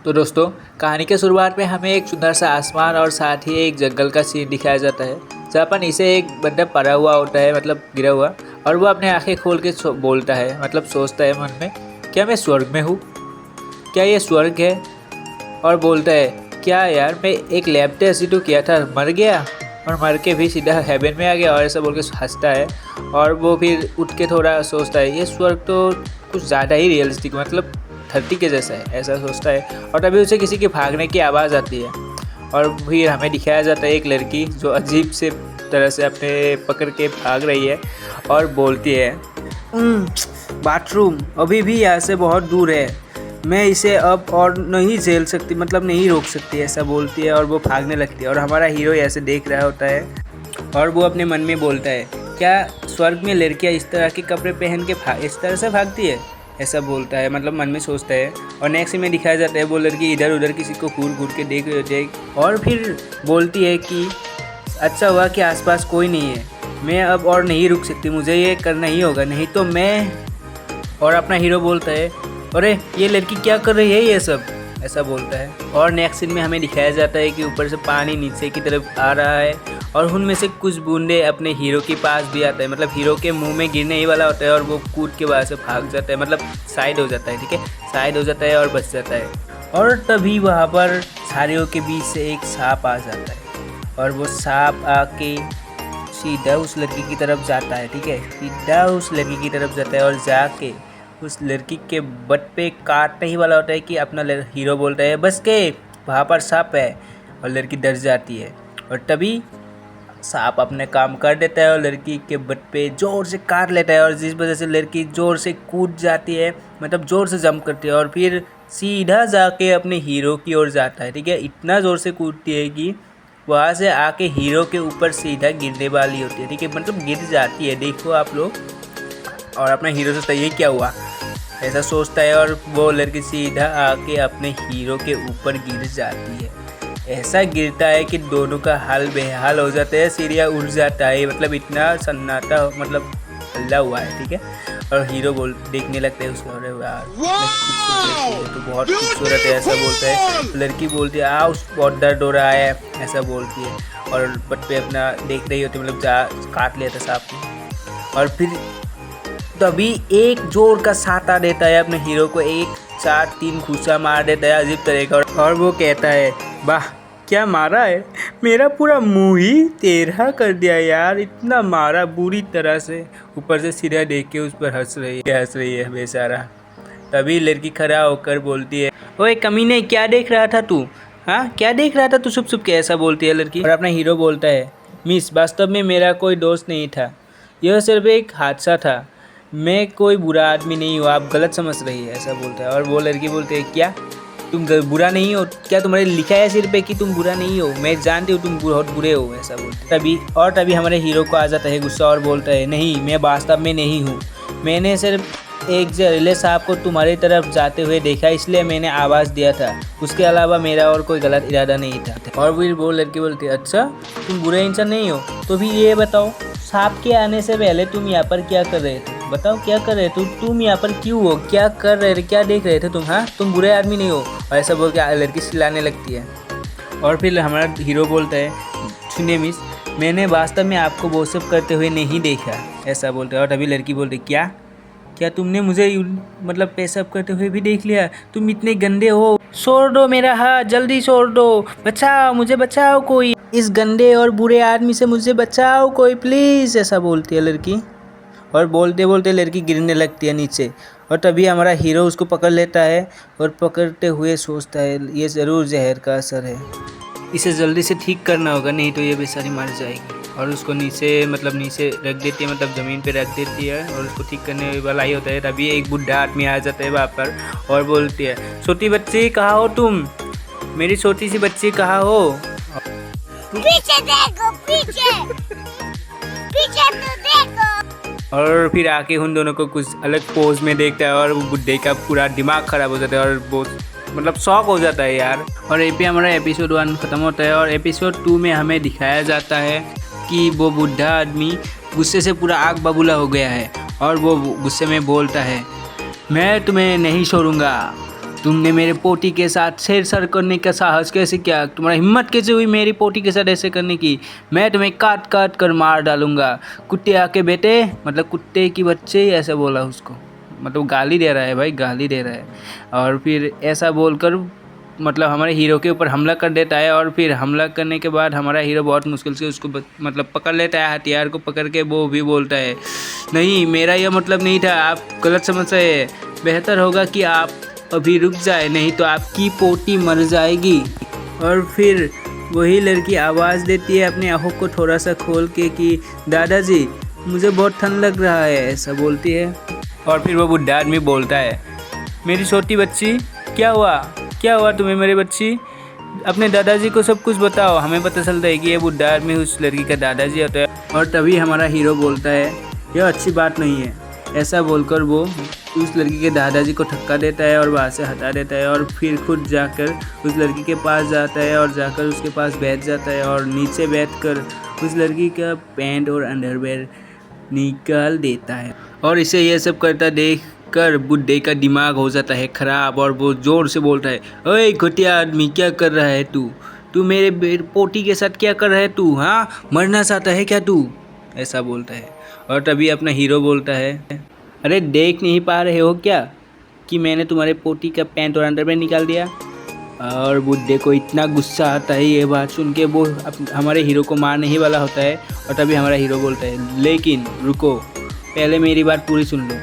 तो दोस्तों, कहानी के शुरुआत में हमें एक सुंदर सा आसमान और साथ ही एक जंगल का सीन दिखाया जाता है, जहाँ पर नीचे एक बंदा पड़ा हुआ होता है, मतलब गिरा हुआ। और वो अपने आंखें खोल के बोलता है, मतलब सोचता है मन में, क्या मैं स्वर्ग में हूँ? क्या ये स्वर्ग है? और बोलता है, क्या यार, मैं एक लैब टेस्ट तो किया था, मर गया और मर के भी सीधा हेवन में आ गया। और ऐसा बोल के हंसता है। और वो फिर उठ के थोड़ा सोचता है, ये स्वर्ग तो कुछ ज़्यादा ही रियलिस्टिक, मतलब धरती के जैसा है, ऐसा सोचता है। और तभी उसे किसी के भागने की आवाज़ आती है। और फिर हमें दिखाया जाता है एक लड़की जो अजीब से तरह से अपने पकड़ के भाग रही है और बोलती है, बाथरूम अभी भी यहाँ से बहुत दूर है, मैं इसे अब और नहीं झेल सकती, मतलब नहीं रोक सकती, ऐसा बोलती है। और वो भागने लगती है और हमारा हीरो ऐसे देख रहा होता है और वो अपने मन में बोलता है, क्या स्वर्ग में लड़कियाँ इस तरह के कपड़े पहन के इस तरह से भागती है, ऐसा बोलता है, मतलब मन में सोचता है। और नेक्स्ट में दिखाया जाता है वो लड़की इधर उधर किसी को घूर घूर के देख रही होती है और फिर बोलती है कि अच्छा हुआ कि आसपास कोई नहीं है, मैं अब और नहीं रुक सकती, मुझे ये करना ही होगा, नहीं तो मैं। और अपना हीरो बोलता है, अरे ये लड़की क्या कर रही है ये सब, ऐसा बोलता है। और नेक्स्ट सीन में हमें दिखाया जाता है कि ऊपर से पानी नीचे की तरफ आ रहा है और उनमें से कुछ बूंदे अपने हीरो के पास भी आता है, मतलब हीरो के मुंह में गिरने ही वाला होता है। और वो कूद के वहाँ से भाग जाता है, मतलब साइड हो जाता है, ठीक है, साइड हो जाता है और बच जाता है। और तभी वहाँ पर झाड़ियों के बीच से एक सांप आ जाता है और वो सांप आके सीधा उस लड़की की तरफ जाता है, ठीक है, सीधा उस लड़की की तरफ जाता है और जाके उस लड़की के बट पे काटने ही वाला होता है कि अपना हीरो बोलता है, बस के वहाँ पर सांप है। और लड़की डर जाती है और तभी सांप अपने काम कर देता है और लड़की के बट पे ज़ोर से काट लेता है। और जिस वजह से लड़की ज़ोर से कूद जाती है, मतलब ज़ोर से जंप करती है और फिर सीधा जाके अपने हीरो की ओर जाता है, ठीक है, इतना ज़ोर से कूदती है कि वहाँ से आके हीरो के ऊपर सीधा गिरने वाली होती है, ठीक है, मतलब गिर जाती है, देखो आप लोग। और अपना हीरो सोचता है ये क्या हुआ, ऐसा सोचता है। और वो लड़की सीधा आके अपने हीरो के ऊपर गिर जाती है, ऐसा गिरता है कि दोनों का हाल बेहाल हो जाता है, सीरिया उड़ जाता है, मतलब इतना सन्नाटा, मतलब हल्ला हुआ है, ठीक है। और हीरो देखने लगते हैं उसको, अरे यार तो बहुत खूबसूरत है, ऐसा बोलता है। लड़की बोलती है, उस बहुत दर्द हो रहा है, ऐसा बोलती है। और बट पे अपना देख रही होती, मतलब जा काट लिया था सांप को। और फिर तभी एक जोर का साता देता है अपने हीरो को, एक 4-3 घूसा मार देता है अजीब तरह का। और वो कहता है, वाह क्या मारा है, मेरा पूरा मुंह ही टेढ़ा कर दिया यार, इतना मारा बुरी तरह से। ऊपर से सीधा देख के उस पर हंस रही है बेचारा। तभी लड़की खड़ा होकर बोलती है, ओए कमीने, क्या देख रहा था तू, हाँ क्या देख रहा था तू छुप छुप के, ऐसा बोलती है लड़की। और अपना हीरो बोलता है, मिस वास्तव में मेरा कोई दोस्त नहीं था, यह सिर्फ एक हादसा था, मैं कोई बुरा आदमी नहीं हूँ, आप गलत समझ रही है, ऐसा बोलता है। और वो लड़की बोलती है, क्या तुम बुरा नहीं हो, क्या तुम्हारे लिखा है सिर पे कि तुम बुरा नहीं हो, मैं जानती हूँ तुम बहुत बुरे हो, ऐसा बोलते। तभी हमारे हीरो को आ जाता है गुस्सा और बोलता है, नहीं मैं वास्तव में नहीं हूँ, मैंने सिर्फ एक जहरीले सांप को तुम्हारी तरफ जाते हुए देखा, इसलिए मैंने आवाज़ दिया था, उसके अलावा मेरा और कोई गलत इरादा नहीं था। और फिर वो लड़की बोलती है, अच्छा तुम बुरे इंसान नहीं हो, तो भी ये बताओ सांप के आने से पहले तुम यहाँ पर क्या कर रहे थे, बताओ क्या कर रहे थे तुम यहाँ पर, क्यों हो, क्या कर रहे थे, क्या देख रहे थे तुम, हाँ तुम बुरे आदमी नहीं हो। और ऐसा बोल के लड़की चिल्लाने लगती है। और फिर हमारा हीरो बोलता है, सुनिए मिस, मैंने वास्तव में आपको वो सब करते हुए नहीं देखा, ऐसा बोलता है। और तभी लड़की बोलती, क्या तुमने मुझे मतलब पेशाब करते हुए भी देख लिया, तुम इतने गंदे हो, छोड़ दो मेरा हाथ, जल्दी छोड़ दो, बचाओ मुझे, बचाओ कोई, इस गंदे और बुरे आदमी से मुझे बचाओ कोई प्लीज़, ऐसा बोलती है लड़की। और बोलते बोलते लड़की गिरने लगती है नीचे। और तभी हमारा हीरो उसको पकड़ लेता है और पकड़ते हुए सोचता है, ये ज़रूर जहर का असर है, इसे जल्दी से ठीक करना होगा, नहीं तो ये बेचारी मर जाएगी। और उसको नीचे रख देती है, मतलब ज़मीन पे रख देती है और उसको ठीक करने वाला ही होता है। तभी एक बुढ़ा आदमी आ जाता है वहाँ पर और बोलती है, छोटी बच्ची कहाँ हो तुम, मेरी छोटी सी बच्ची कहाँ हो। पीछे देखो, पीछे तो देखो। और फिर आके उन दोनों को कुछ अलग पोज में देखता है और वो बुढ़े का पूरा दिमाग ख़राब हो जाता है और बहुत मतलब शौक हो जाता है यार। और ये पे हमारा एपिसोड 1 ख़त्म होता है और एपिसोड 2 में हमें दिखाया जाता है कि वो बुढ़ा आदमी गुस्से से पूरा आग बबूला हो गया है और वो गुस्से में बोलता है, मैं तुम्हें नहीं छोड़ूंगा, तुमने मेरे पोती के साथ छेड़छाड़ करने का साहस कैसे किया? तुम्हारा हिम्मत कैसे हुई मेरी पोती के साथ ऐसे करने की? मैं तुम्हें काट काट कर मार डालूंगा, कुत्ते आके बेटे, मतलब कुत्ते की बच्चे ही ऐसे बोला उसको, मतलब गाली दे रहा है भाई, गाली दे रहा है। और फिर ऐसा बोलकर मतलब हमारे हीरो के ऊपर हमला कर देता है। और फिर हमला करने के बाद हमारा हीरो बहुत मुश्किल से उसको मतलब पकड़ लेता है, हथियार को पकड़ के वो भी बोलता है, नहीं मेरा यह मतलब नहीं था, आप गलत समझ रहे हैं, बेहतर होगा कि आप अभी रुक जाए, नहीं तो आपकी पोती मर जाएगी। और फिर वही लड़की आवाज़ देती है अपनी आँखों को थोड़ा सा खोल के कि दादाजी मुझे बहुत ठंड लग रहा है, ऐसा बोलती है। और फिर वो बुढ़ा आदमी बोलता है, मेरी छोटी बच्ची क्या हुआ तुम्हें मेरी बच्ची? अपने दादाजी को सब कुछ बताओ। हमें पता चलता है कि ये बुढ़ा आदमी उस लड़की का दादाजी होता है। और तभी हमारा हीरो बोलता है, यह अच्छी बात नहीं है। ऐसा बोलकर वो उस लड़की के दादाजी को धक्का देता है और वहाँ से हटा देता है। और फिर खुद जाकर उस लड़की के पास जाता है और जाकर उसके पास बैठ जाता है और नीचे बैठकर उस लड़की का पैंट और अंडरवेयर निकाल देता है। और इसे यह सब करता देख कर बुड्ढे का दिमाग हो जाता है खराब और वो जोर से बोलता है, ओए घटिया आदमी क्या कर रहा है तू मेरे पोती के साथ क्या कर रहा है तू? हाँ, मरना चाहता है क्या तू? ऐसा बोलता है। और तभी अपना हीरो बोलता है, अरे देख नहीं पा रहे हो क्या कि मैंने तुम्हारे पोती का पैंट और अंडरवेयर निकाल दिया? और बुड्ढे को इतना गुस्सा आता है ये बात सुन के, वो हमारे हीरो को मारने ही वाला होता है। और तभी हमारा हीरो बोलता है, लेकिन रुको, पहले मेरी बात पूरी सुन लो।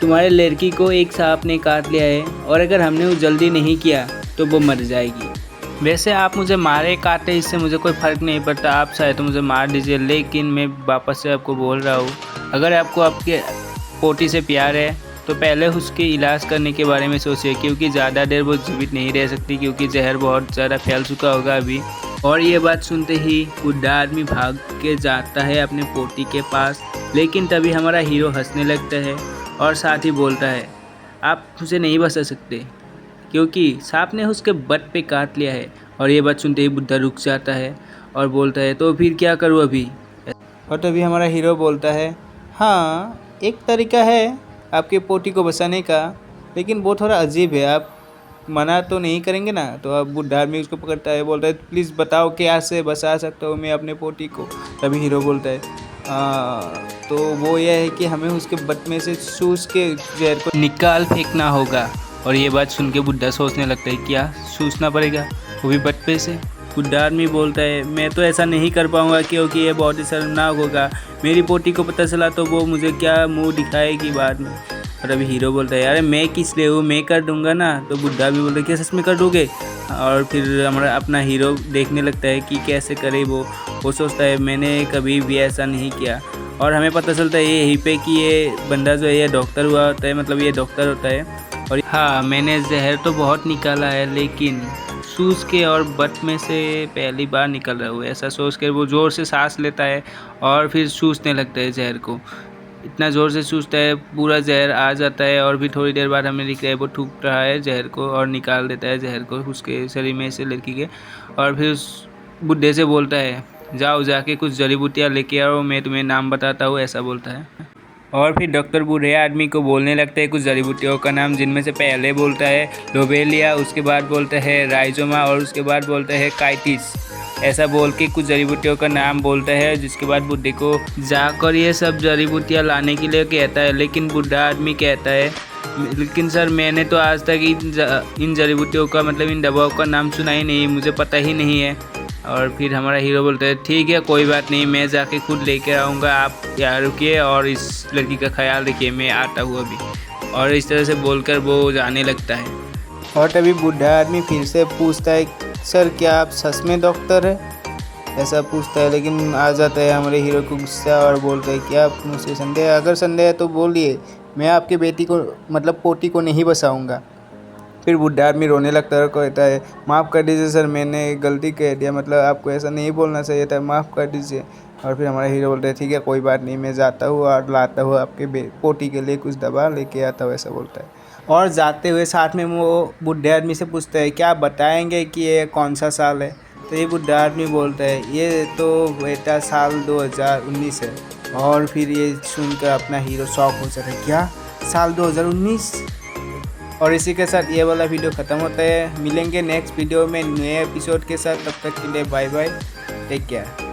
तुम्हारे लड़की को एक सांप ने काट लिया है और अगर हमने वो जल्दी नहीं किया तो वो मर जाएगी। वैसे आप मुझे मारे काटे इससे मुझे कोई फ़र्क नहीं पड़ता, आप चाहे तो मुझे मार दीजिए, लेकिन मैं वापस से आपको बोल रहा हूँ, अगर आपको आपके पोती से प्यार है तो पहले उसके इलाज करने के बारे में सोचिए, क्योंकि ज़्यादा देर वो जीवित नहीं रह सकती, क्योंकि जहर बहुत ज़्यादा फैल चुका होगा अभी। और ये बात सुनते ही बुढ़ा आदमी भाग के जाता है अपने पोती के पास, लेकिन तभी हमारा हीरो हंसने लगता है और साथ ही बोलता है, आप मुझे नहीं बचा सकते क्योंकि सांप ने उसके बट पे काट लिया है। और ये बात सुनते ही बुढ़ा रुक जाता है और बोलता है, तो फिर क्या करूँ अभी? और तभी हमारा हीरो बोलता है, हाँ एक तरीका है आपके पोती को बचाने का, लेकिन वो थोड़ा अजीब है, आप मना तो नहीं करेंगे ना? तो अब बुढ़ा आदमी उसको पकड़ता है, बोलता है, प्लीज़ बताओ क्या से बचा सकता हूँ मैं अपने पोती को? तभी हीरो बोलता है, तो वो यह है कि हमें उसके बट में से चूस के जहर को निकाल फेंकना होगा। और ये बात सुन के बुढ़ा सोचने लगता है, क्या चूसना पड़ेगा, वो भी बट पे से? बुढ़ा आदमी बोलता है, मैं तो ऐसा नहीं कर पाऊँगा क्योंकि ये बहुत ही शर्मनाक होगा, मेरी पोती को पता चला तो वो मुझे क्या मुंह दिखाएगी बाद में। और अभी हीरो बोलता है, अरे मैं किस लिए हूँ, मैं कर दूँगा ना। तो बुढ़ा भी बोलता है, क्या सच में कर दोगे? और फिर हमारा अपना हीरो देखने लगता है कि कैसे करे वो सोचता है, मैंने कभी भी ऐसा नहीं किया। और हमें पता चलता है यहीं पे कि ये बंदा जो है ये डॉक्टर हुआ होता है, मतलब ये डॉक्टर होता है। और हाँ, मैंने जहर तो बहुत निकाला है, लेकिन सूस के और बट में से पहली बार निकल रहा हूँ, ऐसा सोच कर वो ज़ोर से सांस लेता है और फिर सूसने लगता है जहर को। इतना ज़ोर से सूसता है पूरा जहर आ जाता है। और फिर थोड़ी देर बाद हमें दिख रहा है वो थूक रहा है जहर को और निकाल देता है जहर को उसके शरीर में से लड़की के। और फिर उस बुढ़े से बोलता है, जाओ जाके कुछ जड़ी बूटियाँ लेके आओ, मैं तुम्हें नाम बताता हूँ, ऐसा बोलता है। और फिर डॉक्टर बूढ़े आदमी को बोलने लगता है कुछ जड़ी बूटियों का नाम, जिनमें से पहले बोलता है लोबेलिया, उसके बाद बोलता है राइजोमा और उसके बाद बोलता है काइटिस। ऐसा बोल के कुछ जड़ी बूटियों का नाम बोलता है, जिसके बाद बुढ़े को जाकर ये सब जड़ी बूटियाँ लाने के लिए कहता है। लेकिन बूढ़ा आदमी कहता है, लेकिन सर मैंने तो आज तक इन जड़ी बूटियों का मतलब इन दवाओं का नाम सुना ही नहीं, मुझे पता ही नहीं है। और फिर हमारा हीरो बोलता है, ठीक है कोई बात नहीं, मैं जाके खुद लेकर आऊँगा, आप यहाँ रुकिए और इस लड़की का ख्याल रखिए, मैं आता हूँ अभी। और इस तरह से बोलकर वो जाने लगता है। और तभी बूढ़ा आदमी फिर से पूछता है, सर क्या आप सच में डॉक्टर है? ऐसा पूछता है। लेकिन आ जाता है हमारे हीरो को गुस्सा और बोलता है, क्या आप मुझसे संदेह है? अगर संदेह है तो बोलिए, मैं आपकी बेटी को मतलब पोती को नहीं बचाऊँगा। फिर बुढ़ा आदमी रोने लगता है, कहता है, माफ़ कर दीजिए सर, मैंने गलती कह दिया, मतलब आपको ऐसा नहीं बोलना चाहिए था, माफ़ कर दीजिए। और फिर हमारा हीरो बोलता है, ठीक है कोई बात नहीं, मैं जाता हूँ और लाता हूँ आपके पोती के लिए कुछ दवा लेके आता हूँ, ऐसा बोलता है। और जाते हुए साथ में वो बुढ़े आदमी से पूछता है, क्या आप बताएंगे कि ये कौन सा साल है? तो ये बुढ़ा आदमी बोलता है, ये तो बेटा साल 2019 है। और फिर ये सुनकर अपना हीरो शॉक हो जाता है, क्या साल 2019? और इसी के साथ ये वाला वीडियो ख़त्म होता है। मिलेंगे नेक्स्ट वीडियो में नए एपिसोड के साथ, तब तक के लिए बाय बाय, टेक केयर।